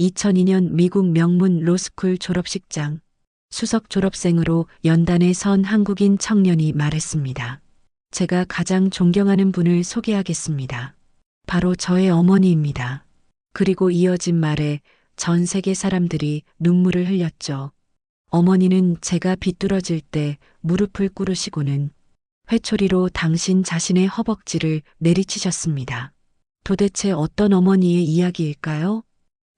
2002년 미국 명문 로스쿨 졸업식장. 수석 졸업생으로 연단에 선 한국인 청년이 말했습니다. 제가 가장 존경하는 분을 소개하겠습니다. 바로 저의 어머니입니다. 그리고 이어진 말에 전 세계 사람들이 눈물을 흘렸죠. 어머니는 제가 비뚤어질 때 무릎을 꿇으시고는 회초리로 당신 자신의 허벅지를 내리치셨습니다. 도대체 어떤 어머니의 이야기일까요?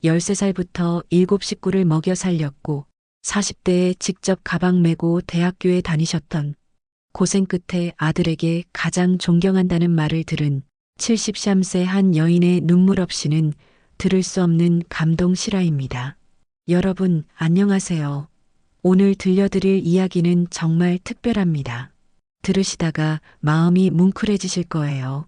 13살부터 7식구를 먹여 살렸고 40대에 직접 가방 메고 대학교에 다니셨던, 고생 끝에 아들에게 가장 존경한다는 말을 들은 73세 한 여인의 눈물 없이는 들을 수 없는 감동 실화입니다. 여러분, 안녕하세요. 오늘 들려드릴 이야기는 정말 특별합니다. 들으시다가 마음이 뭉클해지실 거예요.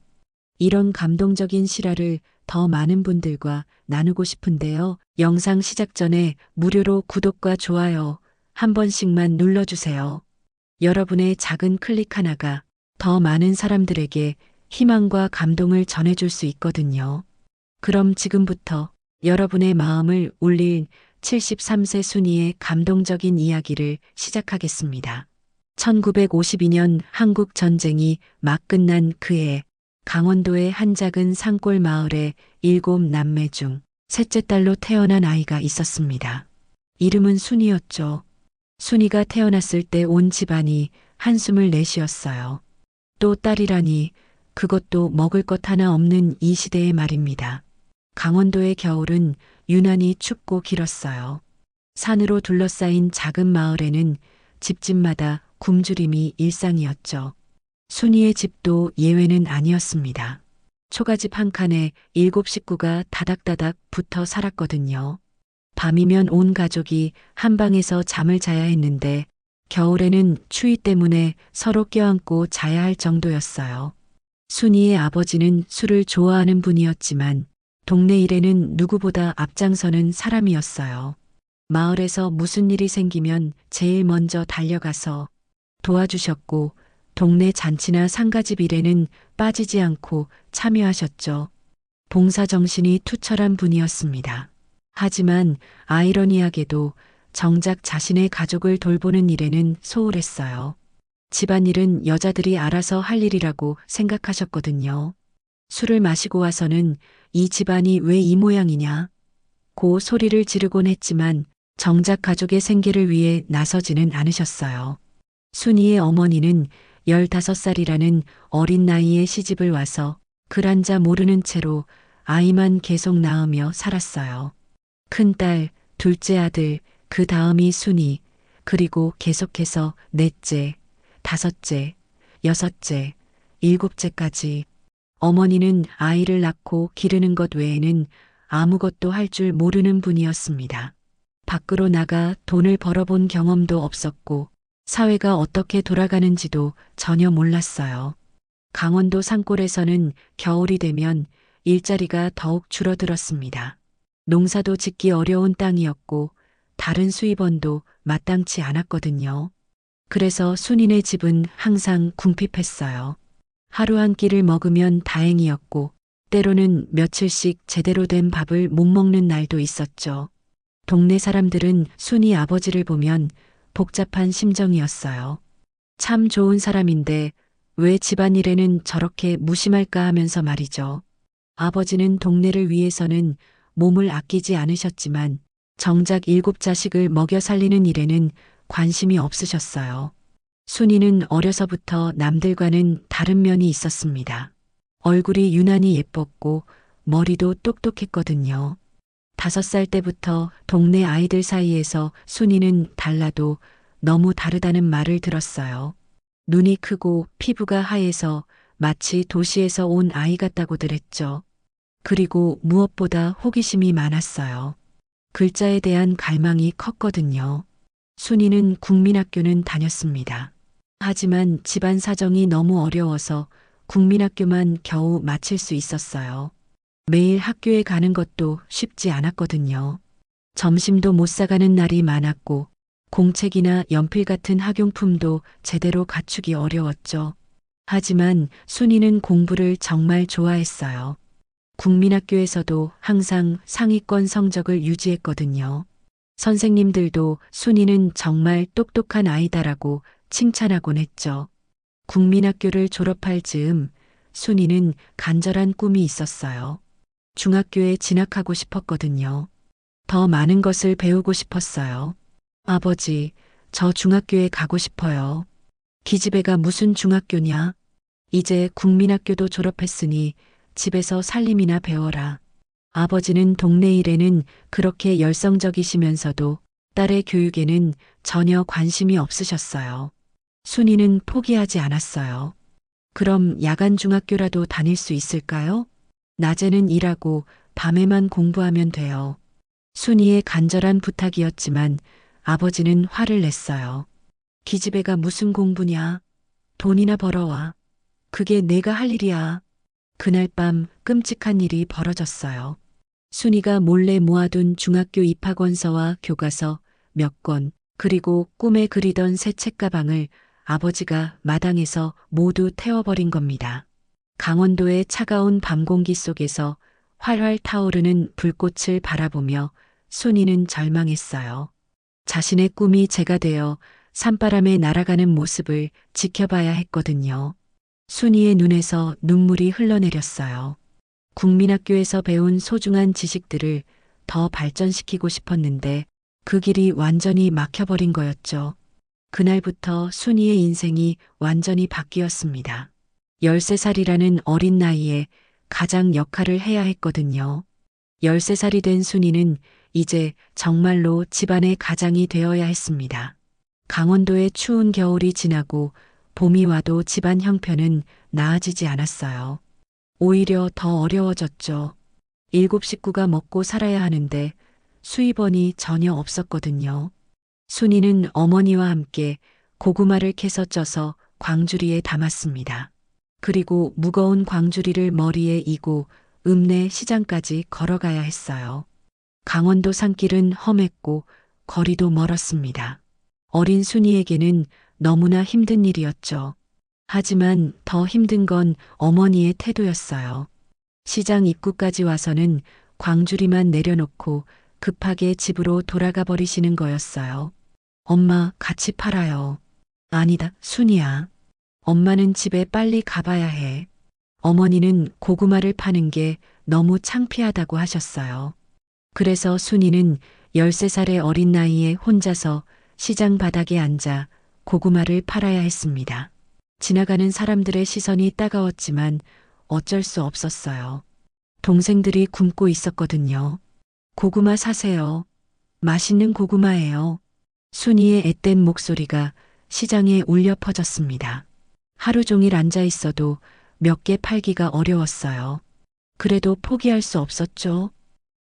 이런 감동적인 실화를 더 많은 분들과 나누고 싶은데요. 영상 시작 전에 무료로 구독과 좋아요 한 번씩만 눌러주세요. 여러분의 작은 클릭 하나가 더 많은 사람들에게 희망과 감동을 전해줄 수 있거든요. 그럼 지금부터 여러분의 마음을 울릴 73세 순이의 감동적인 이야기를 시작하겠습니다. 1952년 한국 전쟁이 막 끝난 그해, 강원도의 한 작은 산골 마을에 7남매 중 셋째 딸로 태어난 아이가 있었습니다. 이름은 순이였죠. 순이가 태어났을 때 온 집안이 한숨을 내쉬었어요. 또 딸이라니, 그것도 먹을 것 하나 없는 이 시대의 말입니다. 강원도의 겨울은 유난히 춥고 길었어요. 산으로 둘러싸인 작은 마을에는 집집마다 굶주림이 일상이었죠. 순이의 집도 예외는 아니었습니다. 초가집 한 칸에 7식구가 다닥다닥 붙어 살았거든요. 밤이면 온 가족이 한 방에서 잠을 자야 했는데 겨울에는 추위 때문에 서로 껴안고 자야 할 정도였어요. 순이의 아버지는 술을 좋아하는 분이었지만 동네 일에는 누구보다 앞장서는 사람이었어요. 마을에서 무슨 일이 생기면 제일 먼저 달려가서 도와주셨고, 동네 잔치나 상가집 일에는 빠지지 않고 참여하셨죠. 봉사정신이 투철한 분이었습니다. 하지만 아이러니하게도 정작 자신의 가족을 돌보는 일에는 소홀했어요. 집안일은 여자들이 알아서 할 일이라고 생각하셨거든요. 술을 마시고 와서는 이 집안이 왜 이 모양이냐? 고 소리를 지르곤 했지만 정작 가족의 생계를 위해 나서지는 않으셨어요. 순이의 어머니는 15살이라는 어린 나이에 시집을 와서 글 한자 모르는 채로 아이만 계속 낳으며 살았어요. 큰딸, 둘째 아들, 그 다음이 순이, 그리고 계속해서 넷째, 다섯째, 여섯째, 일곱째까지. 어머니는 아이를 낳고 기르는 것 외에는 아무것도 할 줄 모르는 분이었습니다. 밖으로 나가 돈을 벌어본 경험도 없었고 사회가 어떻게 돌아가는지도 전혀 몰랐어요. 강원도 산골에서는 겨울이 되면 일자리가 더욱 줄어들었습니다. 농사도 짓기 어려운 땅이었고 다른 수입원도 마땅치 않았거든요. 그래서 순이네 집은 항상 궁핍했어요. 하루 한 끼를 먹으면 다행이었고 때로는 며칠씩 제대로 된 밥을 못 먹는 날도 있었죠. 동네 사람들은 순이 아버지를 보면 복잡한 심정이었어요. 참 좋은 사람인데 왜 집안일에는 저렇게 무심할까 하면서 말이죠. 아버지는 동네를 위해서는 몸을 아끼지 않으셨지만 정작 7자식을 먹여 살리는 일에는 관심이 없으셨어요. 순이는 어려서부터 남들과는 다른 면이 있었습니다. 얼굴이 유난히 예뻤고 머리도 똑똑했거든요. 5살 때부터 동네 아이들 사이에서 순이는 달라도 너무 다르다는 말을 들었어요. 눈이 크고 피부가 하얘서 마치 도시에서 온 아이 같다고들 했죠. 그리고 무엇보다 호기심이 많았어요. 글자에 대한 갈망이 컸거든요. 순이는 국민학교는 다녔습니다. 하지만 집안 사정이 너무 어려워서 국민학교만 겨우 마칠 수 있었어요. 매일 학교에 가는 것도 쉽지 않았거든요. 점심도 못 사가는 날이 많았고 공책이나 연필 같은 학용품도 제대로 갖추기 어려웠죠. 하지만 순이는 공부를 정말 좋아했어요. 국민학교에서도 항상 상위권 성적을 유지했거든요. 선생님들도 순이는 정말 똑똑한 아이다라고 칭찬하곤 했죠. 국민학교를 졸업할 즈음 순이는 간절한 꿈이 있었어요. 중학교에 진학하고 싶었거든요. 더 많은 것을 배우고 싶었어요. 아버지, 저 중학교에 가고 싶어요. 기집애가 무슨 중학교냐? 이제 국민학교도 졸업했으니 집에서 살림이나 배워라. 아버지는 동네 일에는 그렇게 열성적이시면서도 딸의 교육에는 전혀 관심이 없으셨어요. 순이는 포기하지 않았어요. 그럼 야간 중학교라도 다닐 수 있을까요? 낮에는 일하고 밤에만 공부하면 돼요. 순이의 간절한 부탁이었지만 아버지는 화를 냈어요. 기집애가 무슨 공부냐? 돈이나 벌어와. 그게 내가 할 일이야. 그날 밤 끔찍한 일이 벌어졌어요. 순이가 몰래 모아둔 중학교 입학원서와 교과서 몇 권, 그리고 꿈에 그리던 새 책가방을 아버지가 마당에서 모두 태워버린 겁니다. 강원도의 차가운 밤 공기 속에서 활활 타오르는 불꽃을 바라보며 순이는 절망했어요. 자신의 꿈이 재가 되어 산바람에 날아가는 모습을 지켜봐야 했거든요. 순이의 눈에서 눈물이 흘러내렸어요. 국민학교에서 배운 소중한 지식들을 더 발전시키고 싶었는데 그 길이 완전히 막혀버린 거였죠. 그날부터 순이의 인생이 완전히 바뀌었습니다. 13살이라는 어린 나이에 가장 역할을 해야 했거든요. 13살이 된 순이는 이제 정말로 집안의 가장이 되어야 했습니다. 강원도의 추운 겨울이 지나고 봄이 와도 집안 형편은 나아지지 않았어요. 오히려 더 어려워졌죠. 7식구가 먹고 살아야 하는데 수입원이 전혀 없었거든요. 순이는 어머니와 함께 고구마를 캐서 쪄서 광주리에 담았습니다. 그리고 무거운 광주리를 머리에 이고 읍내 시장까지 걸어가야 했어요. 강원도 산길은 험했고 거리도 멀었습니다. 어린 순이에게는 너무나 힘든 일이었죠. 하지만 더 힘든 건 어머니의 태도였어요. 시장 입구까지 와서는 광주리만 내려놓고 급하게 집으로 돌아가 버리시는 거였어요. 엄마, 같이 팔아요. 아니다, 순이야. 엄마는 집에 빨리 가봐야 해. 어머니는 고구마를 파는 게 너무 창피하다고 하셨어요. 그래서 순이는 13살의 어린 나이에 혼자서 시장 바닥에 앉아 고구마를 팔아야 했습니다. 지나가는 사람들의 시선이 따가웠지만 어쩔 수 없었어요. 동생들이 굶고 있었거든요. 고구마 사세요. 맛있는 고구마예요. 순이의 앳된 목소리가 시장에 울려 퍼졌습니다. 하루 종일 앉아 있어도 몇 개 팔기가 어려웠어요. 그래도 포기할 수 없었죠.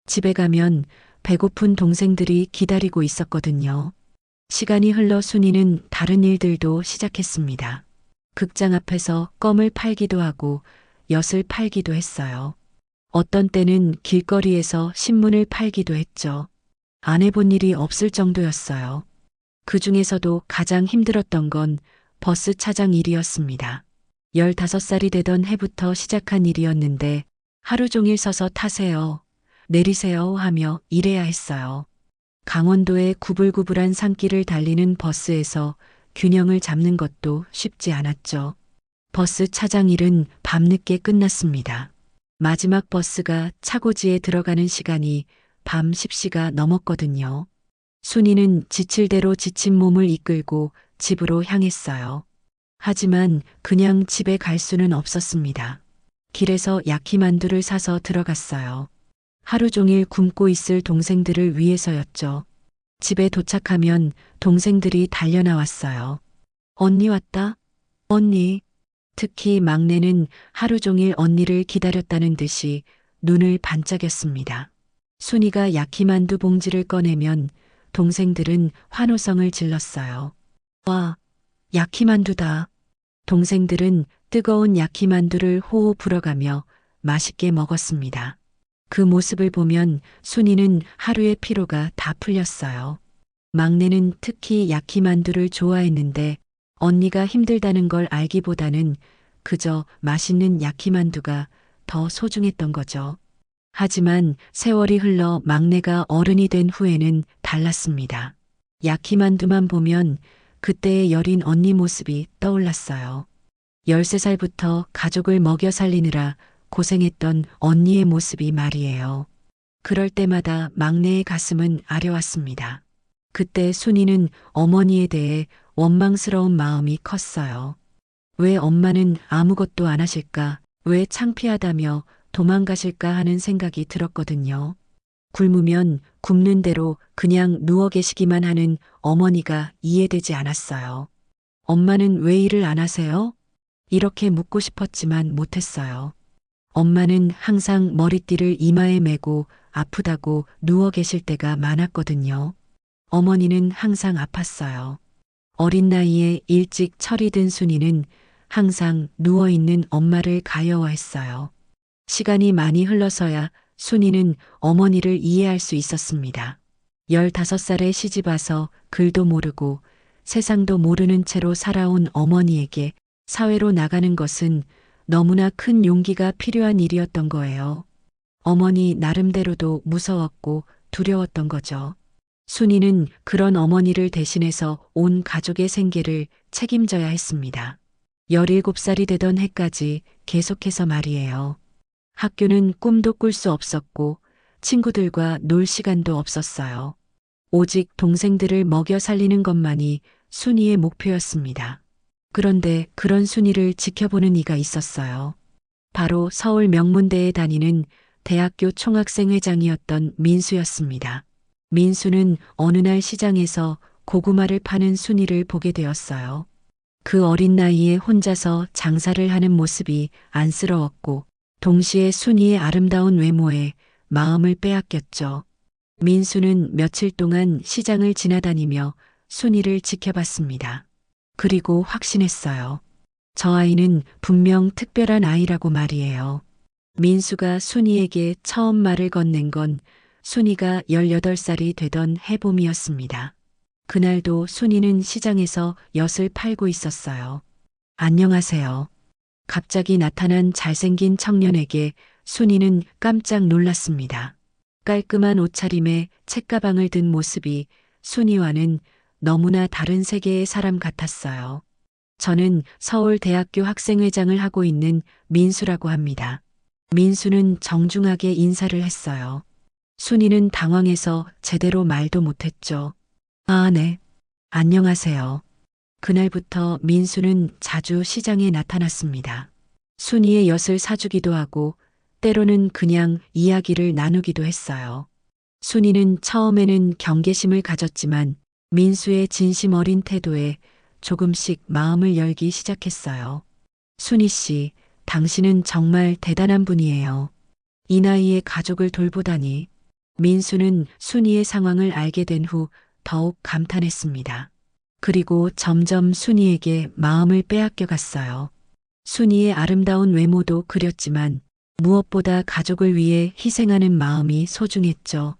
집에 가면 배고픈 동생들이 기다리고 있었거든요. 시간이 흘러 순이는 다른 일들도 시작했습니다. 극장 앞에서 껌을 팔기도 하고 엿을 팔기도 했어요. 어떤 때는 길거리에서 신문을 팔기도 했죠. 안 해본 일이 없을 정도였어요. 그 중에서도 가장 힘들었던 건 버스 차장 일이었습니다. 15살이 되던 해부터 시작한 일이었는데 하루 종일 서서 타세요, 내리세요 하며 일해야 했어요. 강원도의 구불구불한 산길을 달리는 버스에서 균형을 잡는 것도 쉽지 않았죠. 버스 차장 일은 밤늦게 끝났습니다. 마지막 버스가 차고지에 들어가는 시간이 밤 10시가 넘었거든요. 순이는 지칠 대로 지친 몸을 이끌고 집으로 향했어요. 하지만 그냥 집에 갈 수는 없었습니다. 길에서 야키만두를 사서 들어갔어요. 하루 종일 굶고 있을 동생들을 위해서였죠. 집에 도착하면 동생들이 달려나왔어요. 언니 왔다? 언니. 특히 막내는 하루 종일 언니를 기다렸다는 듯이 눈을 반짝였습니다. 순이가 야키만두 봉지를 꺼내면 동생들은 환호성을 질렀어요. 와, 야키만두다. 동생들은 뜨거운 야키만두를 호호 불어가며 맛있게 먹었습니다. 그 모습을 보면 순이는 하루의 피로가 다 풀렸어요. 막내는 특히 야키만두를 좋아했는데 언니가 힘들다는 걸 알기보다는 그저 맛있는 야키만두가 더 소중했던 거죠. 하지만 세월이 흘러 막내가 어른이 된 후에는 달랐습니다. 야키만두만 보면 그때의 여린 언니 모습이 떠올랐어요. 13살부터 가족을 먹여 살리느라 고생했던 언니의 모습이 말이에요. 그럴 때마다 막내의 가슴은 아려왔습니다. 그때 순이는 어머니에 대해 원망스러운 마음이 컸어요. 왜 엄마는 아무것도 안 하실까? 왜 창피하다며 도망가실까 하는 생각이 들었거든요. 굶으면 굶는 대로 그냥 누워 계시기만 하는 어머니가 이해되지 않았어요. 엄마는 왜 일을 안 하세요? 이렇게 묻고 싶었지만 못했어요. 엄마는 항상 머리띠를 이마에 메고 아프다고 누워 계실 때가 많았거든요. 어머니는 항상 아팠어요. 어린 나이에 일찍 철이 든 순이는 항상 누워있는 엄마를 가여워했어요. 시간이 많이 흘러서야 순이는 어머니를 이해할 수 있었습니다. 15살에 시집와서 글도 모르고 세상도 모르는 채로 살아온 어머니에게 사회로 나가는 것은 너무나 큰 용기가 필요한 일이었던 거예요. 어머니 나름대로도 무서웠고 두려웠던 거죠. 순이는 그런 어머니를 대신해서 온 가족의 생계를 책임져야 했습니다. 17살이 되던 해까지 계속해서 말이에요. 학교는 꿈도 꿀 수 없었고 친구들과 놀 시간도 없었어요. 오직 동생들을 먹여 살리는 것만이 순이의 목표였습니다. 그런데 그런 순이를 지켜보는 이가 있었어요. 바로 서울 명문대에 다니는 대학교 총학생회장이었던 민수였습니다. 민수는 어느 날 시장에서 고구마를 파는 순이를 보게 되었어요. 그 어린 나이에 혼자서 장사를 하는 모습이 안쓰러웠고 동시에 순이의 아름다운 외모에 마음을 빼앗겼죠. 민수는 며칠 동안 시장을 지나다니며 순이를 지켜봤습니다. 그리고 확신했어요. 저 아이는 분명 특별한 아이라고 말이에요. 민수가 순이에게 처음 말을 건넨 건 순이가 18살이 되던 해봄이었습니다. 그날도 순이는 시장에서 엿을 팔고 있었어요. 안녕하세요. 갑자기 나타난 잘생긴 청년에게 순이는 깜짝 놀랐습니다. 깔끔한 옷차림에 책가방을 든 모습이 순이와는 너무나 다른 세계의 사람 같았어요. 저는 서울대학교 학생회장을 하고 있는 민수라고 합니다. 민수는 정중하게 인사를 했어요. 순이는 당황해서 제대로 말도 못했죠. 아, 네. 안녕하세요. 그날부터 민수는 자주 시장에 나타났습니다. 순이의 엿을 사주기도 하고 때로는 그냥 이야기를 나누기도 했어요. 순이는 처음에는 경계심을 가졌지만 민수의 진심 어린 태도에 조금씩 마음을 열기 시작했어요. 순이 씨, 당신은 정말 대단한 분이에요. 이 나이에 가족을 돌보다니. 민수는 순이의 상황을 알게 된 후 더욱 감탄했습니다. 그리고 점점 순이에게 마음을 빼앗겨 갔어요. 순이의 아름다운 외모도 그렸지만 무엇보다 가족을 위해 희생하는 마음이 소중했죠.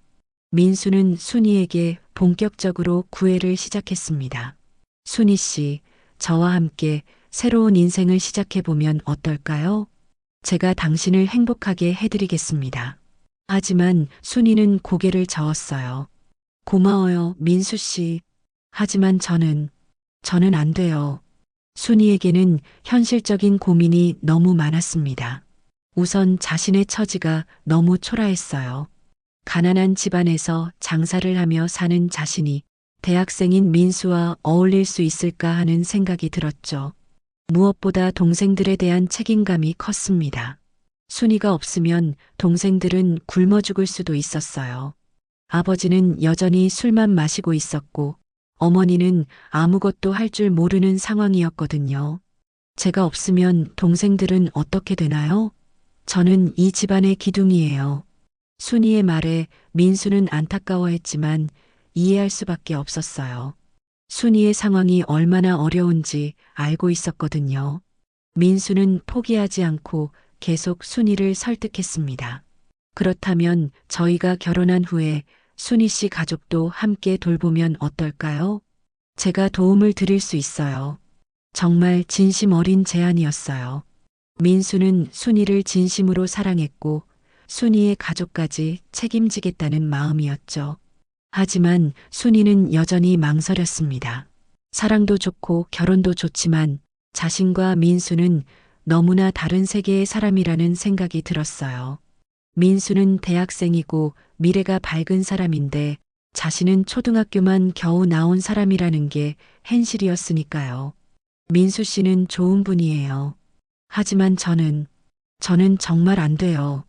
민수는 순이에게 본격적으로 구애를 시작했습니다. 순이 씨, 저와 함께 새로운 인생을 시작해보면 어떨까요? 제가 당신을 행복하게 해드리겠습니다. 하지만 순이는 고개를 저었어요. 고마워요, 민수 씨. 하지만 저는 안 돼요. 순이에게는 현실적인 고민이 너무 많았습니다. 우선 자신의 처지가 너무 초라했어요. 가난한 집안에서 장사를 하며 사는 자신이 대학생인 민수와 어울릴 수 있을까 하는 생각이 들었죠. 무엇보다 동생들에 대한 책임감이 컸습니다. 순이가 없으면 동생들은 굶어 죽을 수도 있었어요. 아버지는 여전히 술만 마시고 있었고 어머니는 아무것도 할 줄 모르는 상황이었거든요. 제가 없으면 동생들은 어떻게 되나요? 저는 이 집안의 기둥이에요. 순이의 말에 민수는 안타까워했지만 이해할 수밖에 없었어요. 순이의 상황이 얼마나 어려운지 알고 있었거든요. 민수는 포기하지 않고 계속 순이를 설득했습니다. 그렇다면 저희가 결혼한 후에 순이 씨 가족도 함께 돌보면 어떨까요? 제가 도움을 드릴 수 있어요. 정말 진심 어린 제안이었어요. 민수는 순이를 진심으로 사랑했고 순이의 가족까지 책임지겠다는 마음이었죠. 하지만 순이는 여전히 망설였습니다. 사랑도 좋고 결혼도 좋지만 자신과 민수는 너무나 다른 세계의 사람이라는 생각이 들었어요. 민수는 대학생이고 미래가 밝은 사람인데 자신은 초등학교만 겨우 나온 사람이라는 게 현실이었으니까요. 민수 씨는 좋은 분이에요. 하지만 저는 정말 안 돼요.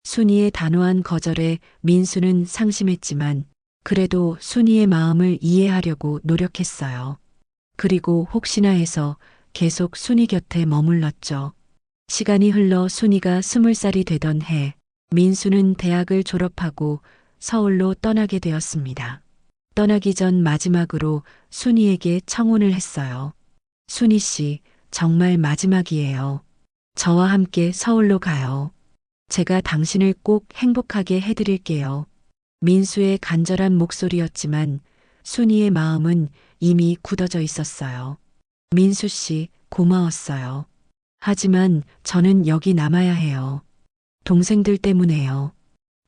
순이의 단호한 거절에 민수는 상심했지만 그래도 순이의 마음을 이해하려고 노력했어요. 그리고 혹시나 해서 계속 순이 곁에 머물렀죠. 시간이 흘러 순이가 20살이 되던 해, 민수는 대학을 졸업하고 서울로 떠나게 되었습니다. 떠나기 전 마지막으로 순이에게 청혼을 했어요. 순이 씨, 정말 마지막이에요. 저와 함께 서울로 가요. 제가 당신을 꼭 행복하게 해드릴게요. 민수의 간절한 목소리였지만 순이의 마음은 이미 굳어져 있었어요. 민수 씨, 고마웠어요. 하지만 저는 여기 남아야 해요. 동생들 때문에요.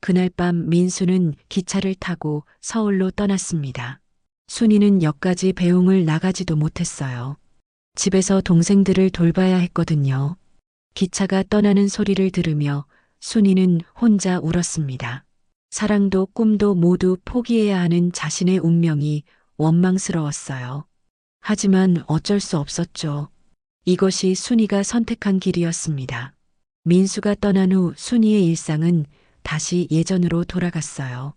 그날 밤 민수는 기차를 타고 서울로 떠났습니다. 순이는 역까지 배웅을 나가지도 못했어요. 집에서 동생들을 돌봐야 했거든요. 기차가 떠나는 소리를 들으며 순이는 혼자 울었습니다. 사랑도 꿈도 모두 포기해야 하는 자신의 운명이 원망스러웠어요. 하지만 어쩔 수 없었죠. 이것이 순이가 선택한 길이었습니다. 민수가 떠난 후 순이의 일상은 다시 예전으로 돌아갔어요.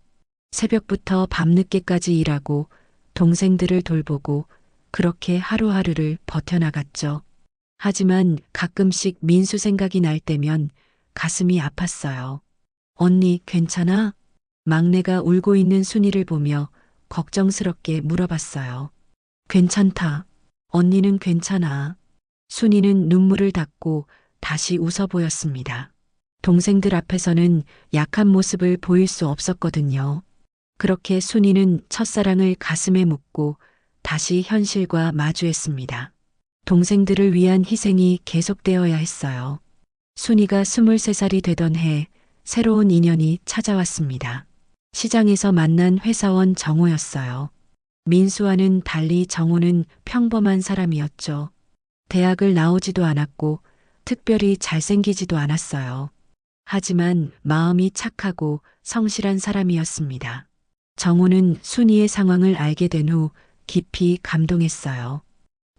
새벽부터 밤늦게까지 일하고 동생들을 돌보고 그렇게 하루하루를 버텨나갔죠. 하지만 가끔씩 민수 생각이 날 때면 가슴이 아팠어요. 언니 괜찮아? 막내가 울고 있는 순이를 보며 걱정스럽게 물어봤어요. 괜찮다. 언니는 괜찮아. 순이는 눈물을 닦고 다시 웃어 보였습니다. 동생들 앞에서는 약한 모습을 보일 수 없었거든요. 그렇게 순이는 첫사랑을 가슴에 묻고 다시 현실과 마주했습니다. 동생들을 위한 희생이 계속되어야 했어요. 순이가 23살이 되던 해 새로운 인연이 찾아왔습니다. 시장에서 만난 회사원 정호였어요. 민수와는 달리 정호는 평범한 사람이었죠. 대학을 나오지도 않았고 특별히 잘생기지도 않았어요. 하지만 마음이 착하고 성실한 사람이었습니다. 정호는 순이의 상황을 알게 된 후 깊이 감동했어요.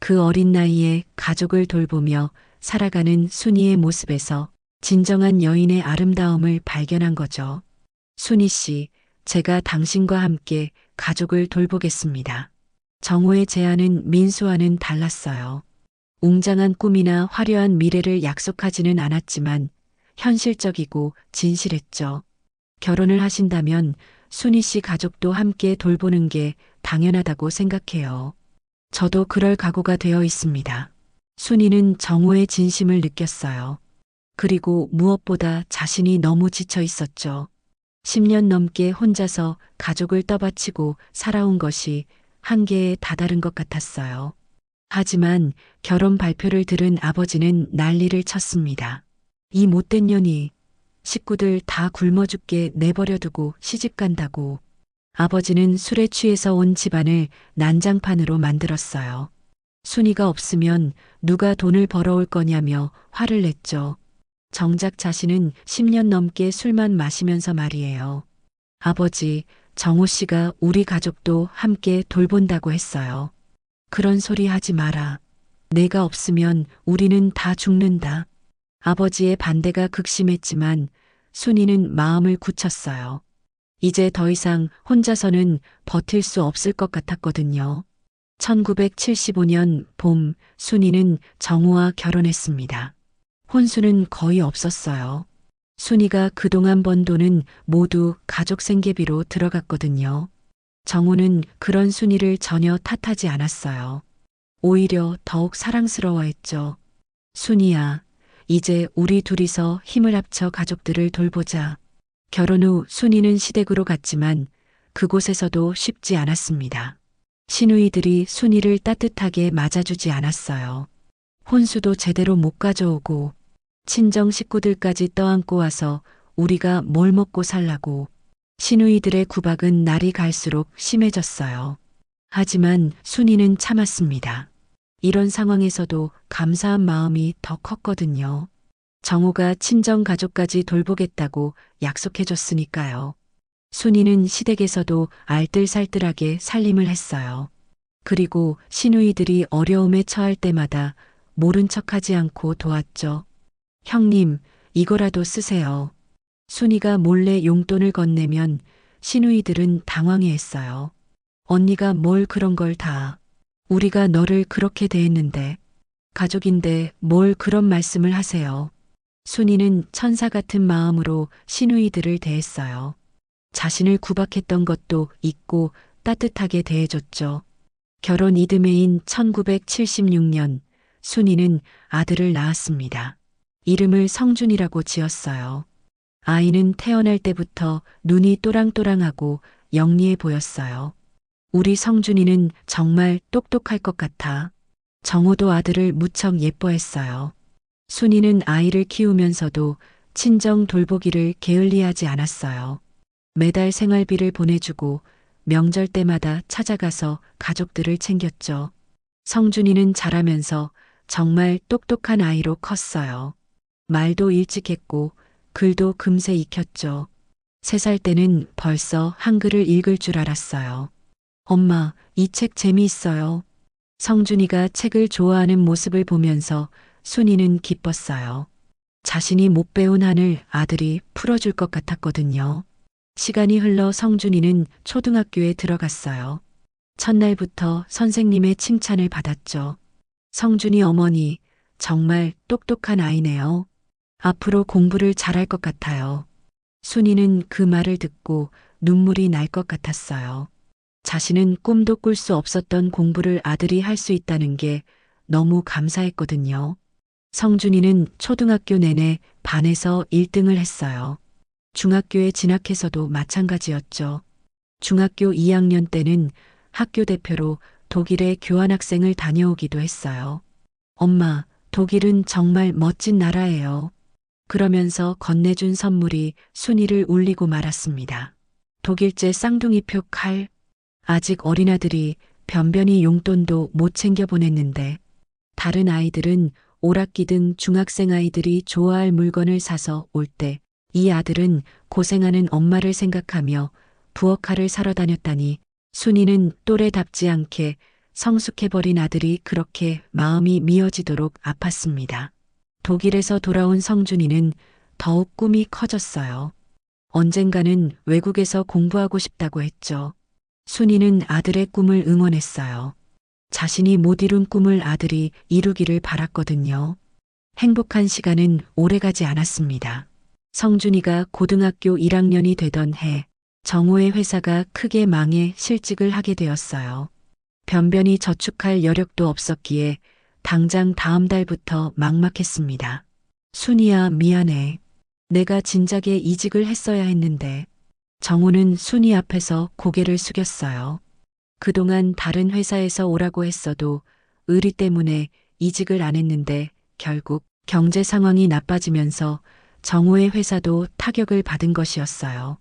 그 어린 나이에 가족을 돌보며 살아가는 순이의 모습에서 진정한 여인의 아름다움을 발견한 거죠. 순이 씨, 제가 당신과 함께 가족을 돌보겠습니다. 정호의 제안은 민수와는 달랐어요. 웅장한 꿈이나 화려한 미래를 약속하지는 않았지만 현실적이고 진실했죠. 결혼을 하신다면 순이 씨 가족도 함께 돌보는 게 당연하다고 생각해요. 저도 그럴 각오가 되어 있습니다. 순이는 정호의 진심을 느꼈어요. 그리고 무엇보다 자신이 너무 지쳐 있었죠. 10년 넘게 혼자서 가족을 떠받치고 살아온 것이 한계에 다다른 것 같았어요. 하지만 결혼 발표를 들은 아버지는 난리를 쳤습니다. 이 못된 년이 식구들 다 굶어 죽게 내버려두고 시집 간다고. 아버지는 술에 취해서 온 집안을 난장판으로 만들었어요. 순이가 없으면 누가 돈을 벌어올 거냐며 화를 냈죠. 정작 자신은 10년 넘게 술만 마시면서 말이에요. 아버지, 정호 씨가 우리 가족도 함께 돌본다고 했어요. 그런 소리 하지 마라. 내가 없으면 우리는 다 죽는다. 아버지의 반대가 극심했지만 순이는 마음을 굳혔어요. 이제 더 이상 혼자서는 버틸 수 없을 것 같았거든요. 1975년 봄 순이는 정우와 결혼했습니다. 혼수는 거의 없었어요. 순이가 그동안 번 돈은 모두 가족 생계비로 들어갔거든요. 정우는 그런 순이를 전혀 탓하지 않았어요. 오히려 더욱 사랑스러워했죠. 순이야, 이제 우리 둘이서 힘을 합쳐 가족들을 돌보자. 결혼 후 순이는 시댁으로 갔지만 그곳에서도 쉽지 않았습니다. 시누이들이 순이를 따뜻하게 맞아주지 않았어요. 혼수도 제대로 못 가져오고 친정 식구들까지 떠안고 와서 우리가 뭘 먹고 살라고. 시누이들의 구박은 날이 갈수록 심해졌어요. 하지만 순이는 참았습니다. 이런 상황에서도 감사한 마음이 더 컸거든요. 정호가 친정 가족까지 돌보겠다고 약속해줬으니까요. 순이는 시댁에서도 알뜰살뜰하게 살림을 했어요. 그리고 시누이들이 어려움에 처할 때마다 모른 척하지 않고 도왔죠. 형님, 이거라도 쓰세요. 순이가 몰래 용돈을 건네면 시누이들은 당황해했어요. 언니가 뭘 그런 걸 다. 우리가 너를 그렇게 대했는데. 가족인데 뭘 그런 말씀을 하세요. 순이는 천사 같은 마음으로 시누이들을 대했어요. 자신을 구박했던 것도 잊고 따뜻하게 대해줬죠. 결혼 이듬해인 1976년 순이는 아들을 낳았습니다. 이름을 성준이라고 지었어요. 아이는 태어날 때부터 눈이 또랑또랑하고 영리해 보였어요. 우리 성준이는 정말 똑똑할 것 같아. 정호도 아들을 무척 예뻐했어요. 순이는 아이를 키우면서도 친정 돌보기를 게을리하지 않았어요. 매달 생활비를 보내주고 명절 때마다 찾아가서 가족들을 챙겼죠. 성준이는 자라면서 정말 똑똑한 아이로 컸어요. 말도 일찍 했고 글도 금세 익혔죠. 3살 때는 벌써 한글을 읽을 줄 알았어요. 엄마, 이 책 재미있어요. 성준이가 책을 좋아하는 모습을 보면서 순이는 기뻤어요. 자신이 못 배운 한을 아들이 풀어줄 것 같았거든요. 시간이 흘러 성준이는 초등학교에 들어갔어요. 첫날부터 선생님의 칭찬을 받았죠. 성준이 어머니, 정말 똑똑한 아이네요. 앞으로 공부를 잘할 것 같아요. 순이는 그 말을 듣고 눈물이 날 것 같았어요. 자신은 꿈도 꿀 수 없었던 공부를 아들이 할 수 있다는 게 너무 감사했거든요. 성준이는 초등학교 내내 반에서 1등을 했어요. 중학교에 진학해서도 마찬가지였죠. 중학교 2학년 때는 학교 대표로 독일에 교환학생을 다녀오기도 했어요. 엄마, 독일은 정말 멋진 나라예요. 그러면서 건네준 선물이 순이를 울리고 말았습니다. 독일제 쌍둥이표 칼. 아직 어린 아들이 변변히 용돈도 못 챙겨 보냈는데 다른 아이들은 오락기 등 중학생 아이들이 좋아할 물건을 사서 올 때 이 아들은 고생하는 엄마를 생각하며 부엌칼을 사러 다녔다니 순이는 또래답지 않게 성숙해버린 아들이 그렇게 마음이 미어지도록 아팠습니다. 독일에서 돌아온 성준이는 더욱 꿈이 커졌어요. 언젠가는 외국에서 공부하고 싶다고 했죠. 순이는 아들의 꿈을 응원했어요. 자신이 못 이룬 꿈을 아들이 이루기를 바랐거든요. 행복한 시간은 오래가지 않았습니다. 성준이가 고등학교 1학년이 되던 해 정호의 회사가 크게 망해 실직을 하게 되었어요. 변변히 저축할 여력도 없었기에 당장 다음 달부터 막막했습니다. 순이야, 미안해. 내가 진작에 이직을 했어야 했는데. 정호는 순이 앞에서 고개를 숙였어요. 그동안 다른 회사에서 오라고 했어도 의리 때문에 이직을 안 했는데 결국 경제 상황이 나빠지면서 정호의 회사도 타격을 받은 것이었어요.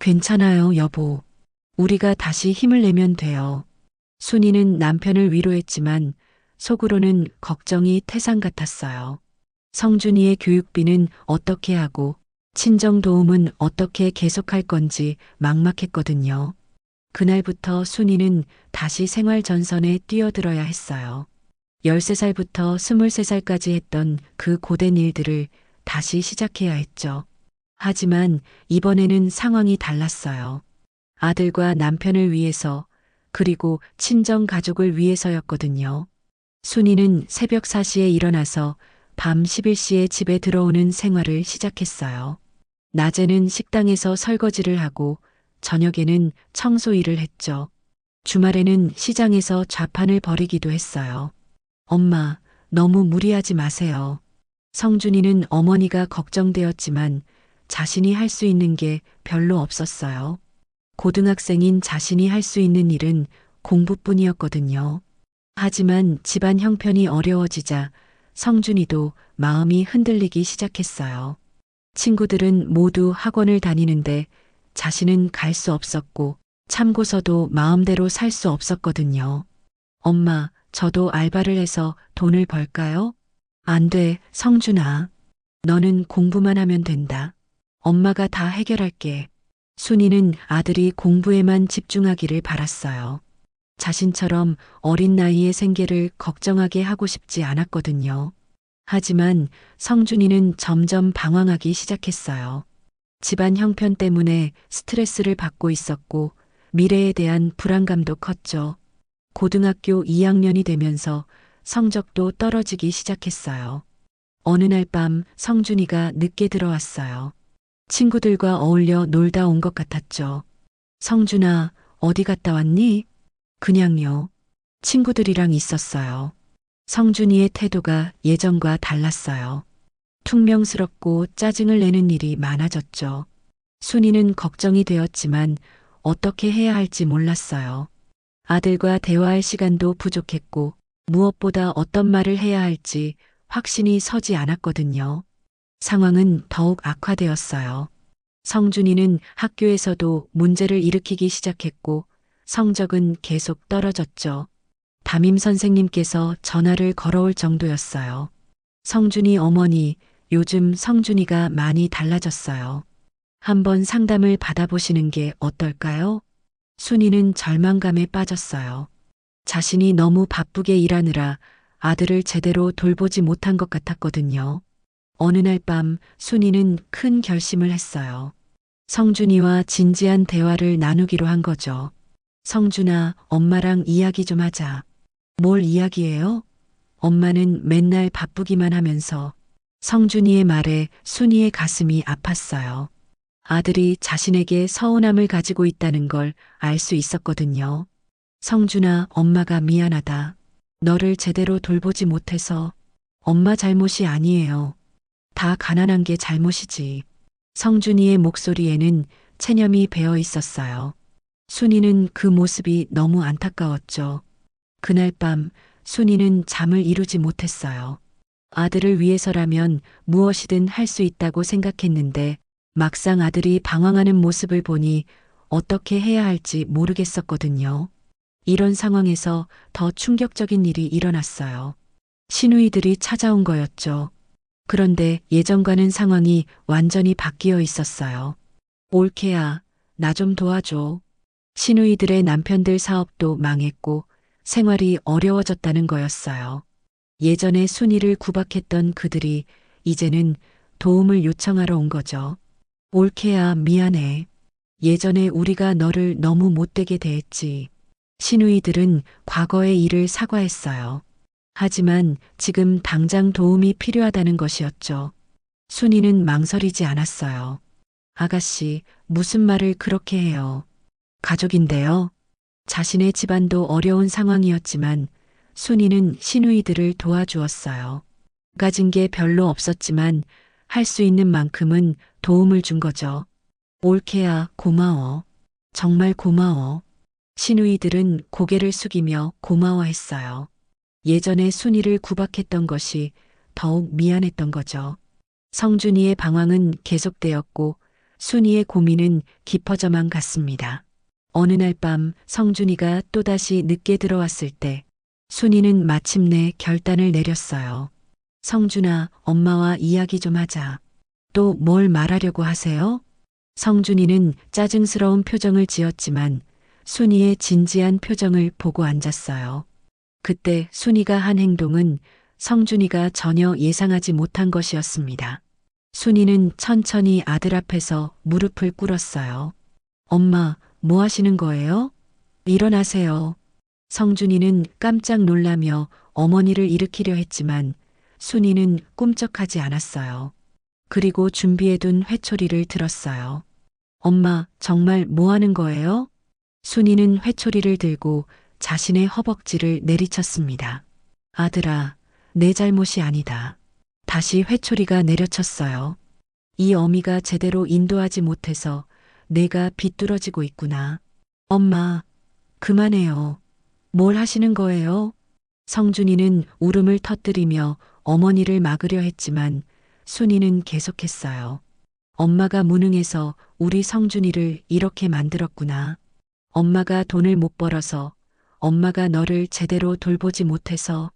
괜찮아요, 여보. 우리가 다시 힘을 내면 돼요. 순이는 남편을 위로했지만 속으로는 걱정이 태산 같았어요. 성준이의 교육비는 어떻게 하고 친정 도움은 어떻게 계속할 건지 막막했거든요. 그날부터 순이는 다시 생활 전선에 뛰어들어야 했어요. 13살부터 23살까지 했던 그 고된 일들을 다시 시작해야 했죠. 하지만 이번에는 상황이 달랐어요. 아들과 남편을 위해서 그리고 친정 가족을 위해서였거든요. 순이는 새벽 4시에 일어나서 밤 11시에 집에 들어오는 생활을 시작했어요. 낮에는 식당에서 설거지를 하고 저녁에는 청소 일을 했죠. 주말에는 시장에서 좌판을 벌이기도 했어요. 엄마, 너무 무리하지 마세요. 성준이는 어머니가 걱정되었지만 자신이 할 수 있는 게 별로 없었어요. 고등학생인 자신이 할 수 있는 일은 공부뿐이었거든요. 하지만 집안 형편이 어려워지자 성준이도 마음이 흔들리기 시작했어요. 친구들은 모두 학원을 다니는데 자신은 갈 수 없었고 참고서도 마음대로 살 수 없었거든요. 엄마, 저도 알바를 해서 돈을 벌까요? 안 돼, 성준아. 너는 공부만 하면 된다. 엄마가 다 해결할게. 순이는 아들이 공부에만 집중하기를 바랐어요. 자신처럼 어린 나이에 생계를 걱정하게 하고 싶지 않았거든요. 하지만 성준이는 점점 방황하기 시작했어요. 집안 형편 때문에 스트레스를 받고 있었고 미래에 대한 불안감도 컸죠. 고등학교 2학년이 되면서 성적도 떨어지기 시작했어요. 어느 날 밤 성준이가 늦게 들어왔어요. 친구들과 어울려 놀다 온 것 같았죠. 성준아, 어디 갔다 왔니? 그냥요. 친구들이랑 있었어요. 성준이의 태도가 예전과 달랐어요. 퉁명스럽고 짜증을 내는 일이 많아졌죠. 순이는 걱정이 되었지만 어떻게 해야 할지 몰랐어요. 아들과 대화할 시간도 부족했고 무엇보다 어떤 말을 해야 할지 확신이 서지 않았거든요. 상황은 더욱 악화되었어요. 성준이는 학교에서도 문제를 일으키기 시작했고 성적은 계속 떨어졌죠. 담임 선생님께서 전화를 걸어올 정도였어요. 성준이 어머니, 요즘 성준이가 많이 달라졌어요. 한번 상담을 받아보시는 게 어떨까요? 순이는 절망감에 빠졌어요. 자신이 너무 바쁘게 일하느라 아들을 제대로 돌보지 못한 것 같았거든요. 어느 날 밤 순이는 큰 결심을 했어요. 성준이와 진지한 대화를 나누기로 한 거죠. 성준아, 엄마랑 이야기 좀 하자. 뭘 이야기해요? 엄마는 맨날 바쁘기만 하면서 성준이의 말에 순이의 가슴이 아팠어요. 아들이 자신에게 서운함을 가지고 있다는 걸 알 수 있었거든요. 성준아, 엄마가 미안하다. 너를 제대로 돌보지 못해서 엄마 잘못이 아니에요. 다 가난한 게 잘못이지. 성준이의 목소리에는 체념이 배어 있었어요. 순이는 그 모습이 너무 안타까웠죠. 그날 밤 순이는 잠을 이루지 못했어요. 아들을 위해서라면 무엇이든 할 수 있다고 생각했는데 막상 아들이 방황하는 모습을 보니 어떻게 해야 할지 모르겠었거든요. 이런 상황에서 더 충격적인 일이 일어났어요. 시누이들이 찾아온 거였죠. 그런데 예전과는 상황이 완전히 바뀌어 있었어요. 올케야, 나 좀 도와줘. 시누이들의 남편들 사업도 망했고 생활이 어려워졌다는 거였어요. 예전에 순이를 구박했던 그들이 이제는 도움을 요청하러 온 거죠. 올케야, 미안해. 예전에 우리가 너를 너무 못되게 대했지. 시누이들은 과거의 일을 사과했어요. 하지만 지금 당장 도움이 필요하다는 것이었죠. 순이는 망설이지 않았어요. 아가씨, 무슨 말을 그렇게 해요? 가족인데요. 자신의 집안도 어려운 상황이었지만 순이는 시누이들을 도와주었어요. 가진 게 별로 없었지만 할 수 있는 만큼은 도움을 준 거죠. 올케야, 고마워. 정말 고마워. 시누이들은 고개를 숙이며 고마워했어요. 예전에 순이를 구박했던 것이 더욱 미안했던 거죠. 성준이의 방황은 계속되었고 순이의 고민은 깊어져만 갔습니다. 어느 날 밤 성준이가 또다시 늦게 들어왔을 때 순이는 마침내 결단을 내렸어요. 성준아, 엄마와 이야기 좀 하자. 또 뭘 말하려고 하세요? 성준이는 짜증스러운 표정을 지었지만 순이의 진지한 표정을 보고 앉았어요. 그때 순이가 한 행동은 성준이가 전혀 예상하지 못한 것이었습니다. 순이는 천천히 아들 앞에서 무릎을 꿇었어요. 엄마, 뭐 하시는 거예요? 일어나세요. 성준이는 깜짝 놀라며 어머니를 일으키려 했지만 순이는 꿈쩍하지 않았어요. 그리고 준비해둔 회초리를 들었어요. 엄마, 정말 뭐 하는 거예요? 순이는 회초리를 들고 자신의 허벅지를 내리쳤습니다. 아들아, 내 잘못이 아니다. 다시 회초리가 내려쳤어요. 이 어미가 제대로 인도하지 못해서 내가 비뚤어지고 있구나. 엄마, 그만해요. 뭘 하시는 거예요? 성준이는 울음을 터뜨리며 어머니를 막으려 했지만 순이는 계속했어요. 엄마가 무능해서 우리 성준이를 이렇게 만들었구나. 엄마가 돈을 못 벌어서, 엄마가 너를 제대로 돌보지 못해서.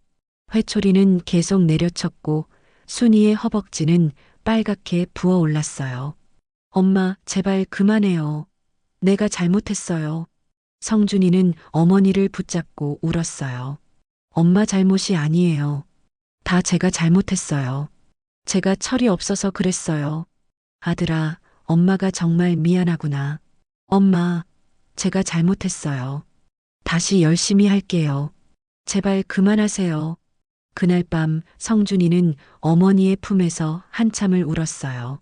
회초리는 계속 내려쳤고 순이의 허벅지는 빨갛게 부어올랐어요. 엄마, 제발 그만해요. 내가 잘못했어요. 성준이는 어머니를 붙잡고 울었어요. 엄마 잘못이 아니에요. 다 제가 잘못했어요. 제가 철이 없어서 그랬어요. 아들아, 엄마가 정말 미안하구나. 엄마, 제가 잘못했어요. 다시 열심히 할게요. 제발 그만하세요. 그날 밤 성준이는 어머니의 품에서 한참을 울었어요.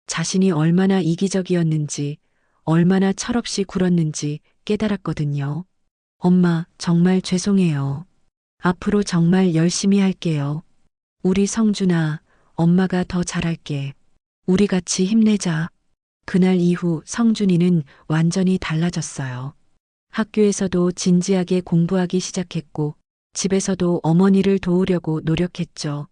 자신이 얼마나 이기적이었는지, 얼마나 철없이 굴었는지 깨달았거든요. 엄마, 정말 죄송해요. 앞으로 정말 열심히 할게요. 우리 성준아, 엄마가 더 잘할게. 우리 같이 힘내자. 그날 이후 성준이는 완전히 달라졌어요. 학교에서도 진지하게 공부하기 시작했고, 집에서도 어머니를 도우려고 노력했죠.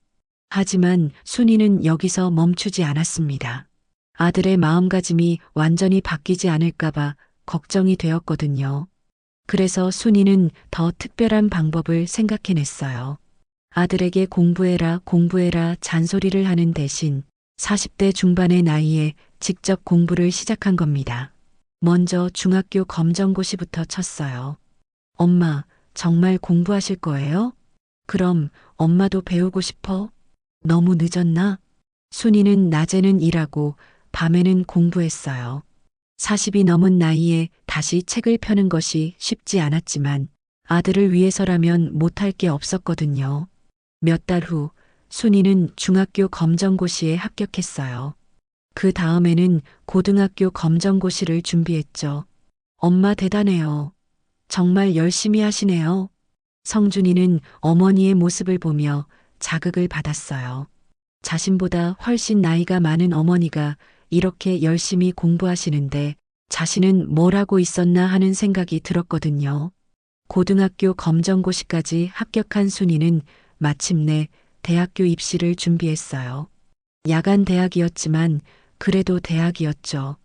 하지만 순이는 여기서 멈추지 않았습니다. 아들의 마음가짐이 완전히 바뀌지 않을까봐 걱정이 되었거든요. 그래서 순이는 더 특별한 방법을 생각해냈어요. 아들에게 공부해라 잔소리를 하는 대신 40대 중반의 나이에 직접 공부를 시작한 겁니다. 먼저 중학교 검정고시부터 쳤어요. 엄마, 정말 공부하실 거예요? 그럼 엄마도 배우고 싶어? 너무 늦었나? 순이는 낮에는 일하고 밤에는 공부했어요. 40이 넘은 나이에 다시 책을 펴는 것이 쉽지 않았지만 아들을 위해서라면 못할 게 없었거든요. 몇 달 후 순이는 중학교 검정고시에 합격했어요. 그 다음에는 고등학교 검정고시를 준비했죠. 엄마 대단해요. 정말 열심히 하시네요. 성준이는 어머니의 모습을 보며 자극을 받았어요. 자신보다 훨씬 나이가 많은 어머니가 이렇게 열심히 공부하시는데 자신은 뭘 하고 있었나 하는 생각이 들었거든요. 고등학교 검정고시까지 합격한 순이는 마침내 대학교 입시를 준비했어요. 야간 대학이었지만 그래도 대학이었죠.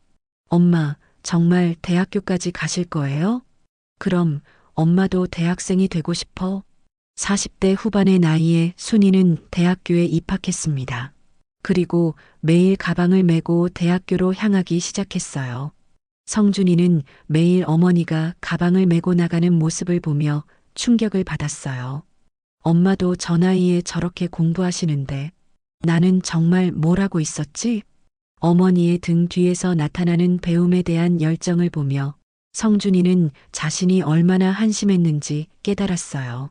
엄마, 정말 대학교까지 가실 거예요? 그럼 엄마도 대학생이 되고 싶어? 40대 후반의 나이에 순이는 대학교에 입학했습니다. 그리고 매일 가방을 메고 대학교로 향하기 시작했어요. 성준이는 매일 어머니가 가방을 메고 나가는 모습을 보며 충격을 받았어요. 엄마도 저 나이에 저렇게 공부하시는데 나는 정말 뭘 하고 있었지? 어머니의 등 뒤에서 나타나는 배움에 대한 열정을 보며 성준이는 자신이 얼마나 한심했는지 깨달았어요.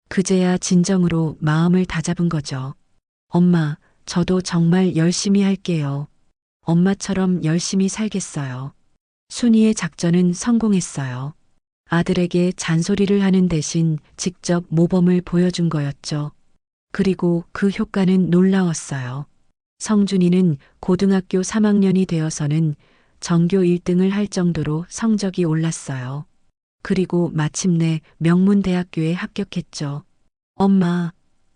그제야 진정으로 마음을 다잡은 거죠. 엄마, 저도 정말 열심히 할게요. 엄마처럼 열심히 살겠어요. 순이의 작전은 성공했어요. 아들에게 잔소리를 하는 대신 직접 모범을 보여준 거였죠. 그리고 그 효과는 놀라웠어요. 성준이는 고등학교 3학년이 되어서는 전교 1등을 할 정도로 성적이 올랐어요. 그리고 마침내 명문대학교에 합격했죠. 엄마,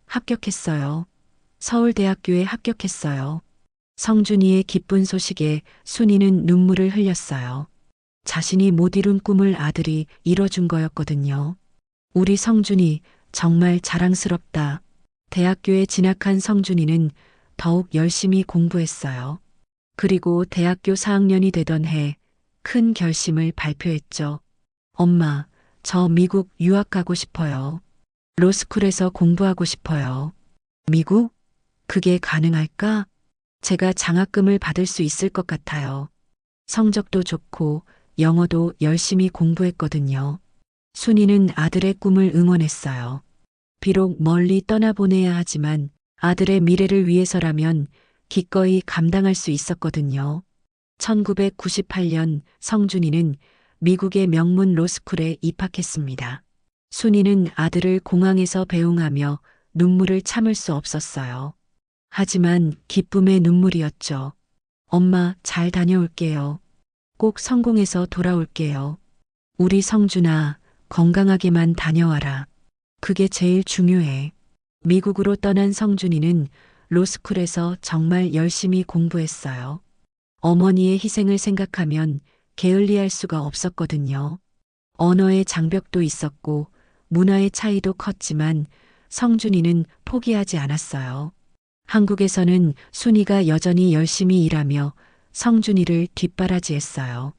합격했어요. 서울대학교에 합격했어요. 성준이의 기쁜 소식에 순이는 눈물을 흘렸어요. 자신이 못 이룬 꿈을 아들이 이뤄준 거였거든요. 우리 성준이 정말 자랑스럽다. 대학교에 진학한 성준이는 더욱 열심히 공부했어요. 그리고 대학교 4학년이 되던 해 큰 결심을 발표했죠. 엄마, 저 미국 유학 가고 싶어요. 로스쿨에서 공부하고 싶어요. 미국? 그게 가능할까? 제가 장학금을 받을 수 있을 것 같아요. 성적도 좋고 영어도 열심히 공부했거든요. 순이는 아들의 꿈을 응원했어요. 비록 멀리 떠나보내야 하지만 아들의 미래를 위해서라면 기꺼이 감당할 수 있었거든요. 1998년 성준이는 미국의 명문 로스쿨에 입학했습니다. 순이는 아들을 공항에서 배웅하며 눈물을 참을 수 없었어요. 하지만 기쁨의 눈물이었죠. 엄마, 잘 다녀올게요. 꼭 성공해서 돌아올게요. 우리 성준아, 건강하게만 다녀와라. 그게 제일 중요해. 미국으로 떠난 성준이는 로스쿨에서 정말 열심히 공부했어요. 어머니의 희생을 생각하면 게을리할 수가 없었거든요. 언어의 장벽도 있었고 문화의 차이도 컸지만 성준이는 포기하지 않았어요. 한국에서는 순이가 여전히 열심히 일하며 성준이를 뒷바라지했어요.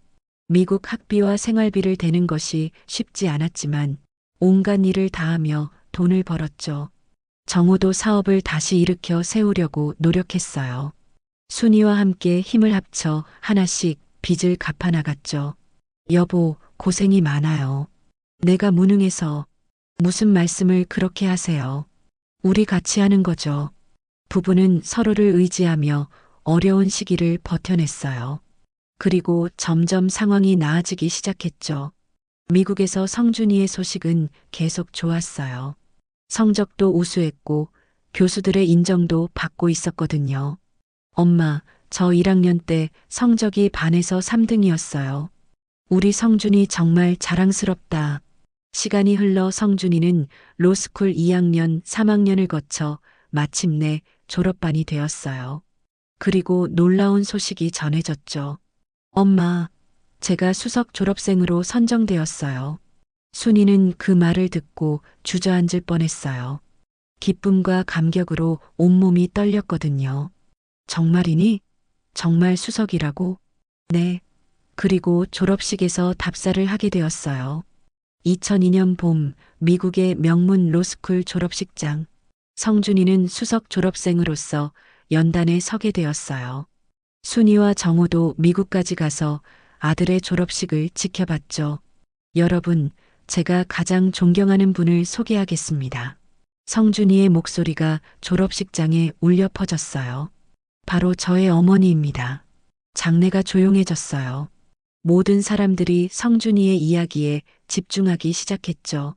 미국 학비와 생활비를 대는 것이 쉽지 않았지만 온갖 일을 다하며 돈을 벌었죠. 정호도 사업을 다시 일으켜 세우려고 노력했어요. 순이와 함께 힘을 합쳐 하나씩 빚을 갚아나갔죠. 여보, 고생이 많아요. 내가 무능해서. 무슨 말씀을 그렇게 하세요. 우리 같이 하는 거죠. 부부는 서로를 의지하며 어려운 시기를 버텨냈어요. 그리고 점점 상황이 나아지기 시작했죠. 미국에서 성준이의 소식은 계속 좋았어요. 성적도 우수했고 교수들의 인정도 받고 있었거든요. 엄마, 저 1학년 때 성적이 반에서 3등이었어요. 우리 성준이 정말 자랑스럽다. 시간이 흘러 성준이는 로스쿨 2학년, 3학년을 거쳐 마침내 졸업반이 되었어요. 그리고 놀라운 소식이 전해졌죠. 엄마, 제가 수석 졸업생으로 선정되었어요. 순이는 그 말을 듣고 주저앉을 뻔했어요. 기쁨과 감격으로 온몸이 떨렸거든요. 정말이니? 정말 수석이라고? 네. 그리고 졸업식에서 답사를 하게 되었어요. 2002년 봄 미국의 명문 로스쿨 졸업식장. 성준이는 수석 졸업생으로서 연단에 서게 되었어요. 순이와 정호도 미국까지 가서 아들의 졸업식을 지켜봤죠. 여러분, 제가 가장 존경하는 분을 소개하겠습니다. 성준이의 목소리가 졸업식장에 울려 퍼졌어요. 바로 저의 어머니입니다. 장내가 조용해졌어요. 모든 사람들이 성준이의 이야기에 집중하기 시작했죠.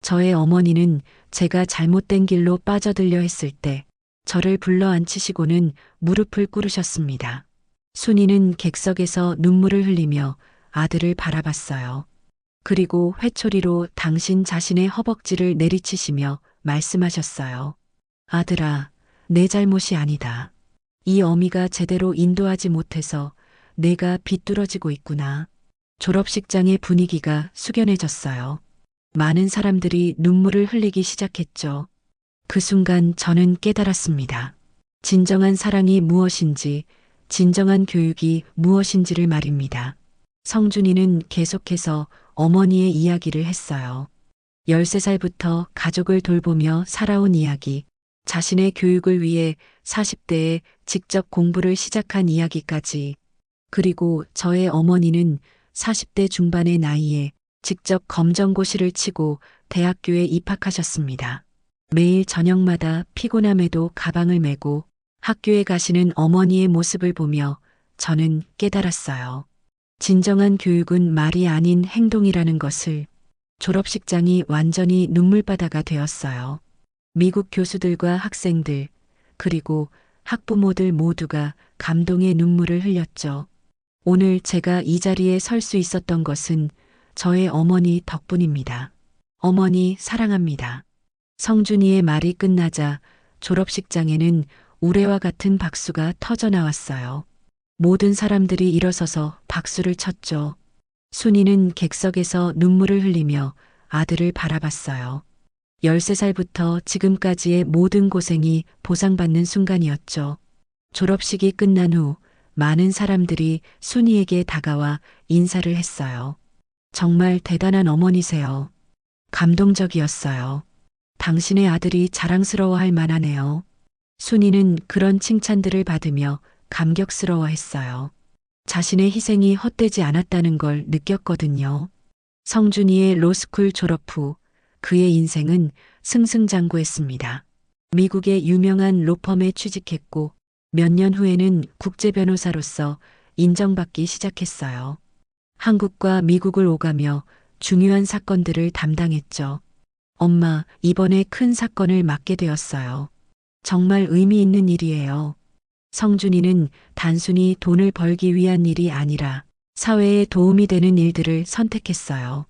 저의 어머니는 제가 잘못된 길로 빠져들려 했을 때 저를 불러 앉히시고는 무릎을 꿇으셨습니다. 순이는 객석에서 눈물을 흘리며 아들을 바라봤어요. 그리고 회초리로 당신 자신의 허벅지를 내리치시며 말씀하셨어요. 아들아, 내 잘못이 아니다. 이 어미가 제대로 인도하지 못해서 내가 비뚤어지고 있구나. 졸업식장의 분위기가 숙연해졌어요. 많은 사람들이 눈물을 흘리기 시작했죠. 그 순간 저는 깨달았습니다. 진정한 사랑이 무엇인지, 진정한 교육이 무엇인지를 말입니다. 성준이는 계속해서 어머니의 이야기를 했어요. 13살부터 가족을 돌보며 살아온 이야기, 자신의 교육을 위해 40대에 직접 공부를 시작한 이야기까지, 그리고 저의 어머니는 40대 중반의 나이에 직접 검정고시를 치고 대학교에 입학하셨습니다. 매일 저녁마다 피곤함에도 가방을 메고 학교에 가시는 어머니의 모습을 보며 저는 깨달았어요. 진정한 교육은 말이 아닌 행동이라는 것을. 졸업식장이 완전히 눈물바다가 되었어요. 미국 교수들과 학생들, 그리고 학부모들 모두가 감동의 눈물을 흘렸죠. 오늘 제가 이 자리에 설 수 있었던 것은 저의 어머니 덕분입니다. 어머니 사랑합니다. 성준이의 말이 끝나자 졸업식장에는 우레와 같은 박수가 터져 나왔어요. 모든 사람들이 일어서서 박수를 쳤죠. 순이는 객석에서 눈물을 흘리며 아들을 바라봤어요. 13살부터 지금까지의 모든 고생이 보상받는 순간이었죠. 졸업식이 끝난 후 많은 사람들이 순이에게 다가와 인사를 했어요. 정말 대단한 어머니세요. 감동적이었어요. 당신의 아들이 자랑스러워할 만하네요. 순이는 그런 칭찬들을 받으며 감격스러워했어요. 자신의 희생이 헛되지 않았다는 걸 느꼈거든요. 성준이의 로스쿨 졸업 후 그의 인생은 승승장구했습니다. 미국의 유명한 로펌에 취직했고 몇 년 후에는 국제 변호사로서 인정받기 시작했어요. 한국과 미국을 오가며 중요한 사건들을 담당했죠. 엄마, 이번에 큰 사건을 맡게 되었어요. 정말 의미 있는 일이에요. 성준이는 단순히 돈을 벌기 위한 일이 아니라 사회에 도움이 되는 일들을 선택했어요.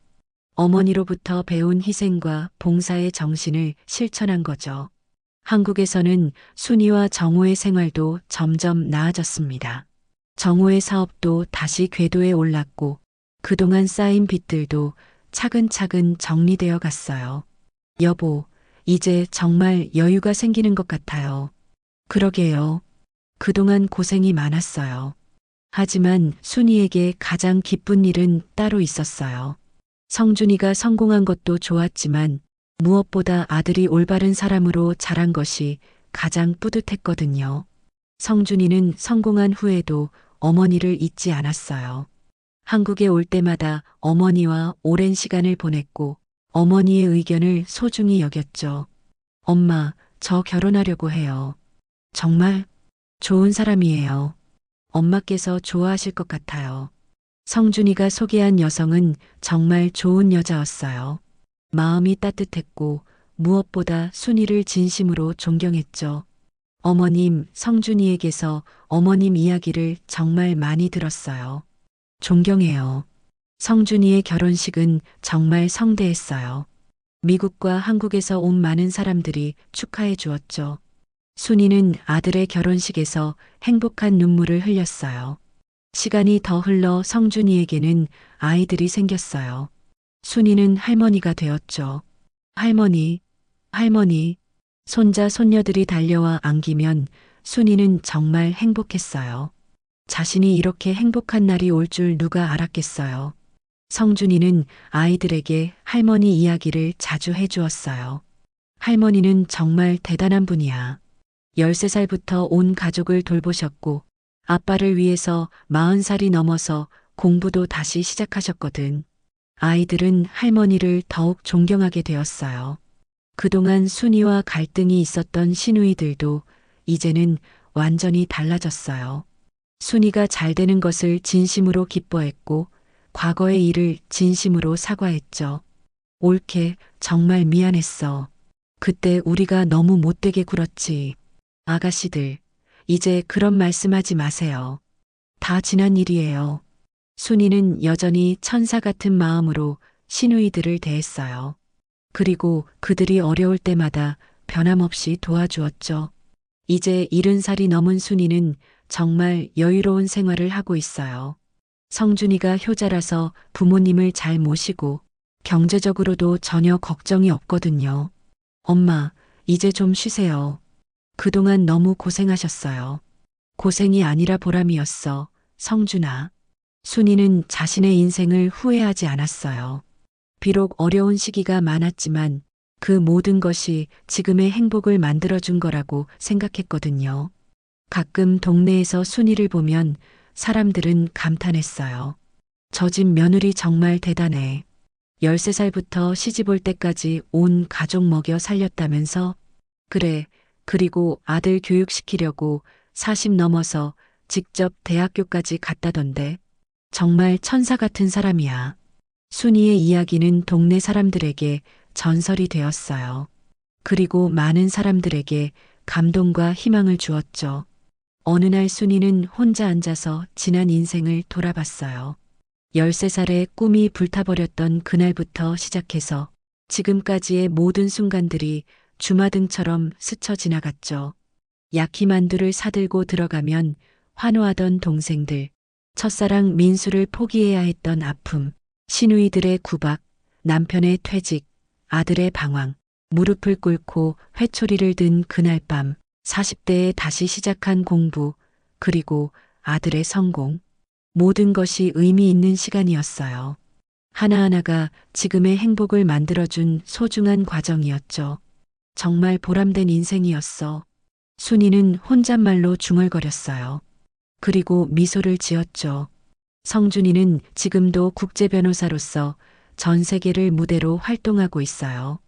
어머니로부터 배운 희생과 봉사의 정신을 실천한 거죠. 한국에서는 순이와 정호의 생활도 점점 나아졌습니다. 정호의 사업도 다시 궤도에 올랐고 그동안 쌓인 빚들도 차근차근 정리되어 갔어요. 여보, 이제 정말 여유가 생기는 것 같아요. 그러게요. 그동안 고생이 많았어요. 하지만 순이에게 가장 기쁜 일은 따로 있었어요. 성준이가 성공한 것도 좋았지만 무엇보다 아들이 올바른 사람으로 자란 것이 가장 뿌듯했거든요. 성준이는 성공한 후에도 어머니를 잊지 않았어요. 한국에 올 때마다 어머니와 오랜 시간을 보냈고 어머니의 의견을 소중히 여겼죠. 엄마, 저 결혼하려고 해요. 정말 좋은 사람이에요. 엄마께서 좋아하실 것 같아요. 성준이가 소개한 여성은 정말 좋은 여자였어요. 마음이 따뜻했고 무엇보다 순이를 진심으로 존경했죠. 어머님, 성준이에게서 어머님 이야기를 정말 많이 들었어요. 존경해요. 성준이의 결혼식은 정말 성대했어요. 미국과 한국에서 온 많은 사람들이 축하해 주었죠. 순이는 아들의 결혼식에서 행복한 눈물을 흘렸어요. 시간이 더 흘러 성준이에게는 아이들이 생겼어요. 순이는 할머니가 되었죠. 할머니, 할머니, 손자, 손녀들이 달려와 안기면 순이는 정말 행복했어요. 자신이 이렇게 행복한 날이 올 줄 누가 알았겠어요. 성준이는 아이들에게 할머니 이야기를 자주 해주었어요. 할머니는 정말 대단한 분이야. 13살부터 온 가족을 돌보셨고 아빠를 위해서 40살이 넘어서 공부도 다시 시작하셨거든. 아이들은 할머니를 더욱 존경하게 되었어요. 그동안 순이와 갈등이 있었던 시누이들도 이제는 완전히 달라졌어요. 순이가 잘 되는 것을 진심으로 기뻐했고 과거의 일을 진심으로 사과했죠. 옳게 정말 미안했어. 그때 우리가 너무 못되게 굴었지. 아가씨들, 이제 그런 말씀하지 마세요. 다 지난 일이에요. 순이는 여전히 천사 같은 마음으로 시누이들을 대했어요. 그리고 그들이 어려울 때마다 변함없이 도와주었죠. 이제 70살이 넘은 순이는 정말 여유로운 생활을 하고 있어요. 성준이가 효자라서 부모님을 잘 모시고 경제적으로도 전혀 걱정이 없거든요. 엄마, 이제 좀 쉬세요. 그동안 너무 고생하셨어요. 고생이 아니라 보람이었어, 성준아. 순이는 자신의 인생을 후회하지 않았어요. 비록 어려운 시기가 많았지만 그 모든 것이 지금의 행복을 만들어준 거라고 생각했거든요. 가끔 동네에서 순이를 보면 사람들은 감탄했어요. 저 집 며느리 정말 대단해. 13살부터 시집 올 때까지 온 가족 먹여 살렸다면서? 그래, 그리고 아들 교육시키려고 40 넘어서 직접 대학교까지 갔다던데. 정말 천사 같은 사람이야. 순이의 이야기는 동네 사람들에게 전설이 되었어요. 그리고 많은 사람들에게 감동과 희망을 주었죠. 어느 날 순이는 혼자 앉아서 지난 인생을 돌아봤어요. 13살에 꿈이 불타버렸던 그날부터 시작해서 지금까지의 모든 순간들이 주마등처럼 스쳐 지나갔죠. 야키만두를 사들고 들어가면 환호하던 동생들, 첫사랑 민수를 포기해야 했던 아픔, 시누이들의 구박, 남편의 퇴직, 아들의 방황, 무릎을 꿇고 회초리를 든 그날 밤, 40대에 다시 시작한 공부, 그리고 아들의 성공. 모든 것이 의미 있는 시간이었어요. 하나하나가 지금의 행복을 만들어준 소중한 과정이었죠. 정말 보람된 인생이었어. 순이는 혼잣말로 중얼거렸어요. 그리고 미소를 지었죠. 성준이는 지금도 국제 변호사로서 전 세계를 무대로 활동하고 있어요.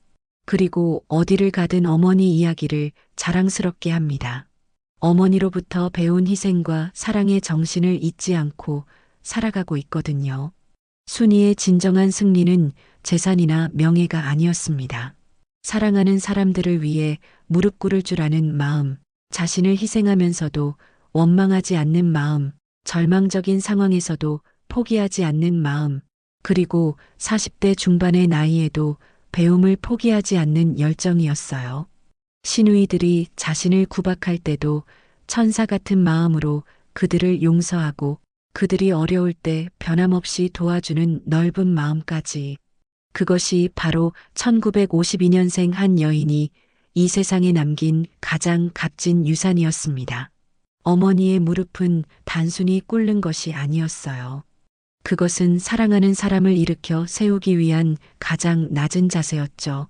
그리고 어디를 가든 어머니 이야기를 자랑스럽게 합니다. 어머니로부터 배운 희생과 사랑의 정신을 잊지 않고 살아가고 있거든요. 순이의 진정한 승리는 재산이나 명예가 아니었습니다. 사랑하는 사람들을 위해 무릎 꿇을 줄 아는 마음, 자신을 희생하면서도 원망하지 않는 마음, 절망적인 상황에서도 포기하지 않는 마음, 그리고 40대 중반의 나이에도 배움을 포기하지 않는 열정이었어요. 시누이들이 자신을 구박할 때도 천사 같은 마음으로 그들을 용서하고 그들이 어려울 때 변함없이 도와주는 넓은 마음까지. 그것이 바로 1952년생 한 여인이 이 세상에 남긴 가장 값진 유산이었습니다. 어머니의 무릎은 단순히 꿇는 것이 아니었어요. 그것은 사랑하는 사람을 일으켜 세우기 위한 가장 낮은 자세였죠.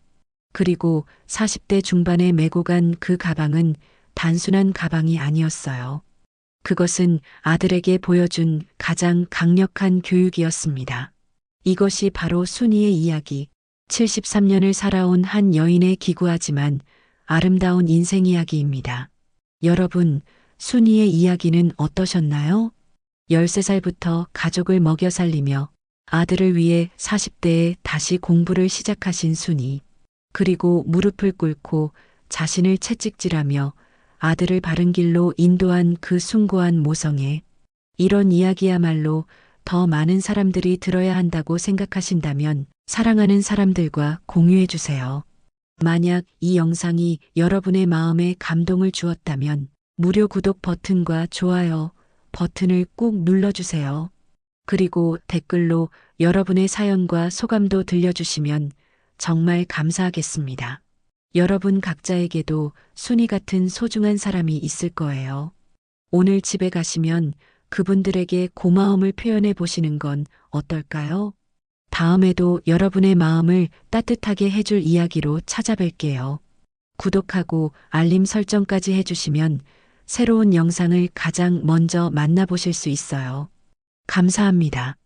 그리고 40대 중반에 메고 간 그 가방은 단순한 가방이 아니었어요. 그것은 아들에게 보여준 가장 강력한 교육이었습니다. 이것이 바로 순이의 이야기, 73년을 살아온 한 여인의 기구하지만 아름다운 인생 이야기입니다. 여러분, 순이의 이야기는 어떠셨나요? 13살부터 가족을 먹여 살리며 아들을 위해 40대에 다시 공부를 시작하신 순이, 그리고 무릎을 꿇고 자신을 채찍질하며 아들을 바른 길로 인도한 그 숭고한 모성애. 이런 이야기야말로 더 많은 사람들이 들어야 한다고 생각하신다면 사랑하는 사람들과 공유해 주세요. 만약 이 영상이 여러분의 마음에 감동을 주었다면 무료 구독 버튼과 좋아요 버튼을 꾹 눌러주세요. 그리고 댓글로 여러분의 사연과 소감도 들려주시면 정말 감사하겠습니다. 여러분 각자에게도 순이 같은 소중한 사람이 있을 거예요. 오늘 집에 가시면 그분들에게 고마움을 표현해 보시는 건 어떨까요? 다음에도 여러분의 마음을 따뜻하게 해줄 이야기로 찾아뵐게요. 구독하고 알림 설정까지 해주시면 새로운 영상을 가장 먼저 만나보실 수 있어요. 감사합니다.